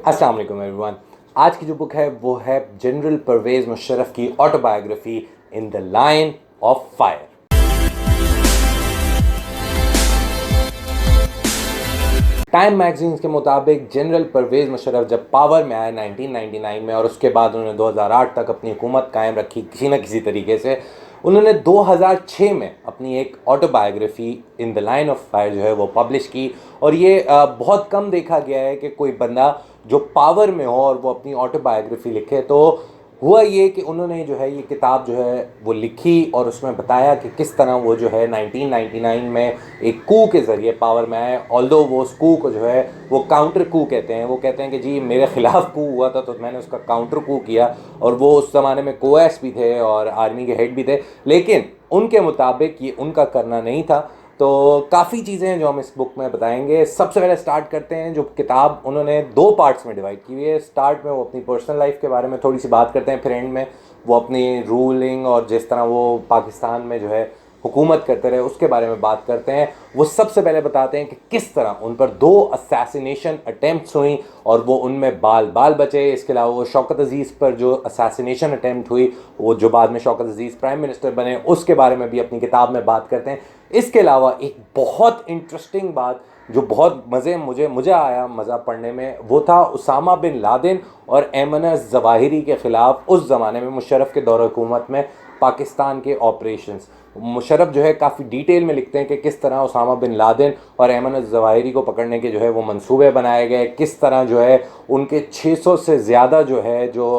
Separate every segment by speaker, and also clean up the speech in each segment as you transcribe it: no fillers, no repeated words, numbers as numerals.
Speaker 1: अस्सलाम वालेकुम एवरीवन। आज की जो बुक है वो है जनरल परवेज़ मुशर्रफ की autobiography in the line of fire. Time magazine के मुताबिक जनरल परवेज़ मुशर्रफ जब पावर में आए 1999 में और उसके बाद उन्होंने 2008 तक अपनी हुकूमत कायम रखी किसी न किसी तरीके से, उन्होंने 2006 में अपनी एक autobiography in the line of fire जो है वो पब्लिश की। और ये बहुत कम देखा गया है कि कोई बंदा जो पावर में हो और वो अपनी ऑटोबायोग्राफी लिखे। तो हुआ ये कि उन्होंने जो है ये किताब जो है वो लिखी और उसमें बताया कि किस तरह वो जो है 1999 में एक कू के ज़रिए पावर में आए। ऑल्दो वो उस कू को जो है वो काउंटर कू कहते हैं। वो कहते हैं कि जी मेरे ख़िलाफ़ कू हुआ था तो मैंने उसका काउंटर कू किया। और वो उस ज़माने में कोएस भी थे और आर्मी के हेड भी थे, लेकिन उनके मुताबिक ये उनका करना नहीं था। तो काफ़ी चीज़ें हैं जो हम इस बुक में बताएंगे। सबसे पहले स्टार्ट करते हैं, जो किताब उन्होंने 2 पार्ट्स में डिवाइड की हुई है। स्टार्ट में वो अपनी पर्सनल लाइफ के बारे में थोड़ी सी बात करते हैं, फिर एंड में वो अपनी रूलिंग और जिस तरह वो पाकिस्तान में जो है हुकूमत करते रहे उसके बारे में बात करते हैं। वो सबसे पहले बताते हैं कि किस तरह उन पर 2 असैसिनेशन अटैम्प्ट्स हुई और वो उनमें बाल बाल बचे। इसके अलावा वो शौकत अजीज़ पर जो असैसिनेशन अटैम्प्ट हुई, वो जो बाद में शौकत अजीज़ प्राइम मिनिस्टर बने, उसके बारे में भी अपनी किताब में बात करते हैं। इसके अलावा एक बहुत इंटरेस्टिंग बात जो बहुत मुझे आया मज़ा पढ़ने में, वो था उसामा बिन लादेन और ऐमन ज़वाहिरी के ख़िलाफ़ उस ज़माने में मुशर्रफ के दौर हुकूमत में पाकिस्तान के ऑपरेशंस। मुशर्रफ जो है काफ़ी डिटेल में लिखते हैं कि किस तरह उसामा बिन लादेन और ऐमन ज़वाहिरी को पकड़ने के जो है वो मंसूबे बनाए गए, किस तरह जो है उनके 600 से ज़्यादा जो है जो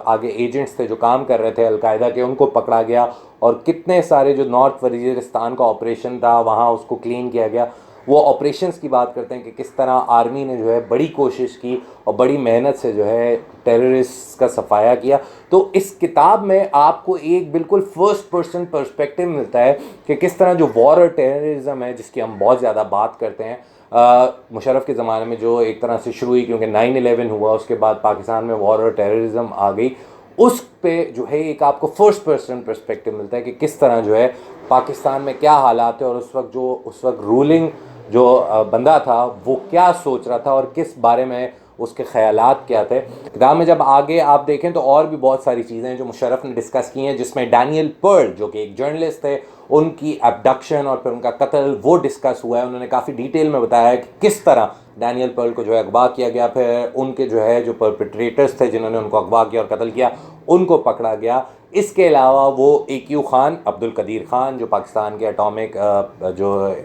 Speaker 1: आगे एजेंट्स थे जो काम कर रहे थे अलकायदा के, उनको पकड़ा गया और कितने सारे जो नॉर्थ वजीरिस्तान का ऑपरेशन था वहाँ उसको क्लीन किया गया। वो ऑपरेशंस की बात करते हैं कि किस तरह आर्मी ने जो है बड़ी कोशिश की और बड़ी मेहनत से जो है टेररिस्ट का सफाया किया। तो इस किताब में आपको एक बिल्कुल फर्स्ट पर्सन पर्सपेक्टिव मिलता है कि किस तरह जो वॉर और टेररिज्म है जिसकी हम बहुत ज़्यादा बात करते हैं, मुशर्रफ के ज़माने में जो एक तरह से शुरू हुई, क्योंकि 9/11 हुआ उसके बाद पाकिस्तान में वॉर और टेररिज्म आ गई, उस पे जो है एक आपको फर्स्ट पर्सन पर्सपेक्टिव मिलता है कि किस तरह जो है पाकिस्तान में क्या हालात है और उस वक्त रूलिंग जो बंदा था वो क्या सोच रहा था और किस बारे में उसके ख्यालात क्या थे। किताब में जब आगे आप देखें तो और भी बहुत सारी चीज़ें हैं जो मुशर्रफ ने डिस्कस की हैं, जिसमें डैनियल पर्ल जो कि एक जर्नलिस्ट थे, उनकी एब्डक्शन और फिर उनका कत्ल वो डिस्कस हुआ है। उन्होंने काफ़ी डिटेल में बताया है कि किस तरह डैनियल पर्ल को जो है अगवा किया गया, फिर उनके जो है जो परपेट्रेटर्स थे जिन्होंने उनको अगवा किया और कत्ल किया उनको पकड़ा गया। इसके अलावा वो AQ खान, अब्दुल कदीर खान, जो पाकिस्तान के एटॉमिक जो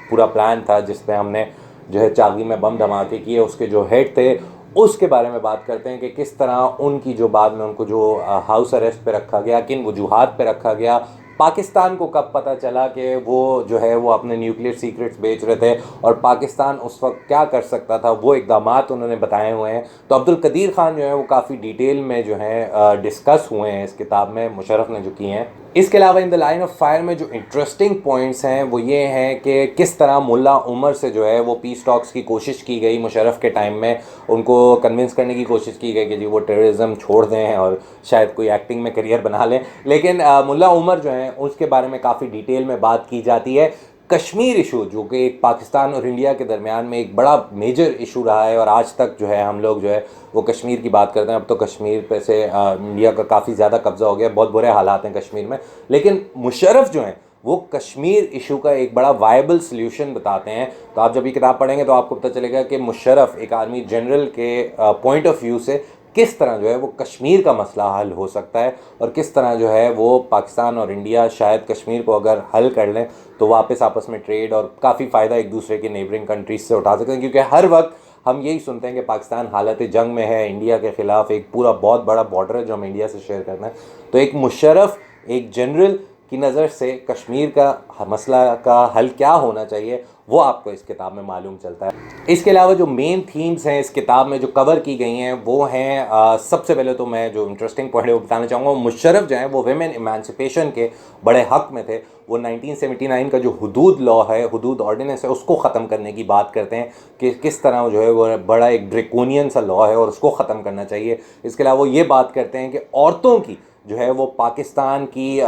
Speaker 1: पूरा प्लान था जिसमें हमने जो है चागी में बम धमाके किए, उसके जो हेड थे, उसके बारे में बात करते हैं कि किस तरह उनकी जो बाद में उनको जो हाउस अरेस्ट पे रखा गया, किन वजूहात पे रखा गया, पाकिस्तान को कब पता चला कि वो जो है वो अपने न्यूक्लियर सीक्रेट्स बेच रहे थे और पाकिस्तान उस वक्त क्या कर सकता था, वो इक़दामात उन्होंने बताए हुए हैं। तो अब्दुल कदीर खान जो है वो काफ़ी डिटेल में जो है डिस्कस हुए हैं इस किताब में, मुशर्रफ ने जो किए हैं। इसके अलावा in the line of fire में जो इंटरेस्टिंग पॉइंट्स हैं वो ये हैं कि किस तरह मुल्ला उमर से जो है वो पीस टॉक्स की कोशिश की गई मुशर्रफ के टाइम में, उनको कन्विंस करने की कोशिश की गई कि जी वो टेररिज्म छोड़ दें और शायद कोई एक्टिंग में करियर बना लें, लेकिन मुल्ला उमर जो है उसके बारे में काफ़ी डिटेल में बात की जाती है। कश्मीर इशू जो कि एक पाकिस्तान और इंडिया के दरमियान में एक बड़ा मेजर इशू रहा है और आज तक जो है हम लोग जो है वो कश्मीर की बात करते हैं। अब तो कश्मीर पे से इंडिया का काफ़ी ज़्यादा कब्ज़ा हो गया, बहुत बुरे हालात हैं कश्मीर में, लेकिन मुशर्रफ जो हैं वो कश्मीर इशू का एक बड़ा वायबल सल्यूशन बताते हैं। तो आप जब ये किताब पढ़ेंगे तो आपको पता चलेगा कि मुशर्रफ एक आर्मी जनरल के पॉइंट ऑफ व्यू से किस तरह जो है वो कश्मीर का मसला हल हो सकता है और किस तरह जो है वो पाकिस्तान और इंडिया शायद कश्मीर को अगर हल कर लें तो वापस आपस में ट्रेड और काफ़ी फ़ायदा एक दूसरे के नेबरिंग कंट्रीज से उठा सकते हैं। क्योंकि हर वक्त हम यही सुनते हैं कि पाकिस्तान हालत जंग में है, इंडिया के ख़िलाफ़ एक पूरा बहुत बड़ा बॉर्डर है जो हम इंडिया से शेयर करना है। तो एक मुशर्रफ एक जनरल की नज़र से कश्मीर का मसला का हल क्या होना चाहिए वो आपको इस किताब में मालूम चलता है। इसके अलावा जो मेन थीम्स हैं इस किताब में जो कवर की गई हैं वो हैं, सबसे पहले तो मैं जो इंटरेस्टिंग पॉइंट है वो बताना चाहूँगा। मुशर्रफ जो हैं वो वेमेन इमांसिपेशन के बड़े हक़ में थे। वो 1979 का जो हुदूद लॉ है, हुदूद ऑर्डिनेंस है, उसको ख़त्म करने की बात करते हैं कि किस तरह जो है वो बड़ा एक ड्रेकोनियन सा लॉ है और उसको ख़त्म करना चाहिए। इसके अलावा वो ये बात करते हैं कि औरतों की जो है वो पाकिस्तान की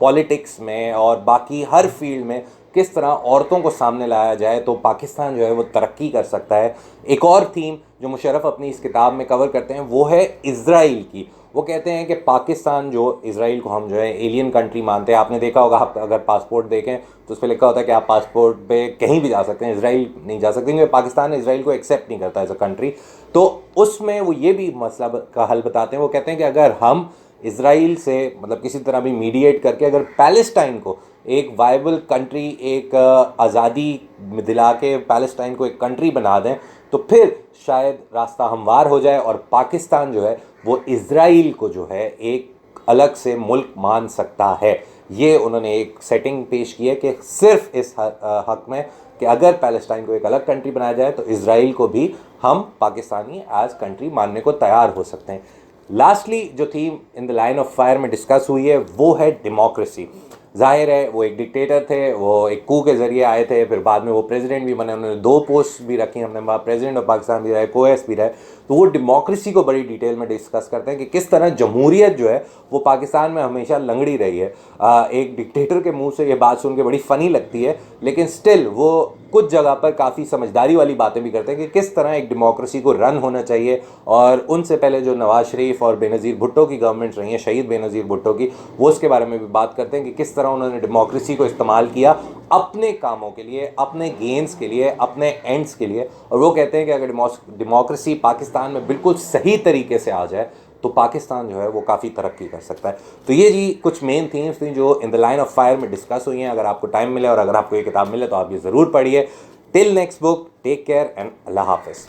Speaker 1: पॉलिटिक्स में और बाकी हर फील्ड में किस तरह औरतों को सामने लाया जाए तो पाकिस्तान जो है वो तरक्की कर सकता है। एक और थीम जो मुशर्रफ अपनी इस किताब में कवर करते हैं वो है इज़राइल की। वो कहते हैं कि पाकिस्तान जो इज़राइल को हम जो है एलियन कंट्री मानते हैं। आपने देखा होगा, आप अगर पासपोर्ट देखें तो उस पर लिखा होता है कि आप पासपोर्ट पे कहीं भी जा सकते हैं, इज़राइल नहीं जा सकते क्योंकि पाकिस्तान इज़राइल को एक्सेप्ट नहीं करता एज अ कंट्री। तो उसमें वो ये भी मसला का हल बताते हैं। वो कहते हैं कि अगर हम इज़राइल से मतलब किसी तरह भी मीडिएट करके अगर पैलेस्टाइन को एक वायबल कंट्री, एक आज़ादी दिला के पैलेस्टाइन को एक कंट्री बना दें तो फिर शायद रास्ता हमवार हो जाए और पाकिस्तान जो है वो इज़राइल को जो है एक अलग से मुल्क मान सकता है। ये उन्होंने एक सेटिंग पेश की है कि सिर्फ इस हक में कि अगर पैलेस्टाइन को एक अलग कंट्री बनाया जाए तो इज़राइल को भी हम पाकिस्तानी एज कंट्री मानने को तैयार हो सकते हैं। लास्टली जो theme in the line of fire में डिस्कस हुई है वो है डेमोक्रेसी। जाहिर है वो एक डिक्टेटर थे, वो एक कू के ज़रिए आए थे, फिर बाद में वो प्रेसिडेंट भी बने, उन्होंने 2 पोस्ट भी रखी, हमने वहाँ प्रेसिडेंट ऑफ पाकिस्तान भी रहे, कोएस भी रहे। तो वो डेमोक्रेसी को बड़ी डिटेल में डिस्कस करते हैं कि किस तरह जमहूरियत जो है वो पाकिस्तान में हमेशा लंगड़ी रही है। एक डिक्टेटर के मुंह से ये बात सुन के बड़ी फ़नी लगती है, लेकिन स्टिल वो कुछ जगह पर काफ़ी समझदारी वाली बातें भी करते हैं कि किस तरह एक डेमोक्रेसी को रन होना चाहिए। और उनसे पहले जो नवाज शरीफ और बेनज़ीर भुट्टो की गवर्नमेंट रही है, शहीद बेनज़ीर भुट्टो की, वो उसके बारे में भी बात करते हैं कि किस तरह उन्होंने डेमोक्रेसी को इस्तेमाल किया अपने कामों के लिए, अपने गेंस के लिए, अपने एंड्स के लिए। और वो कहते हैं कि अगर डेमोक्रेसी पाकिस्तान में बिल्कुल सही तरीके से आ जाए तो पाकिस्तान जो है वो काफ़ी तरक्की कर सकता है। तो ये जी कुछ मेन थीम्स थी जो in the line of fire में डिस्कस हुई हैं। अगर आपको टाइम मिले और अगर आपको ये किताब मिले तो आप ये ज़रूर पढ़िए। Till next book, take care and Allah हाफिज़।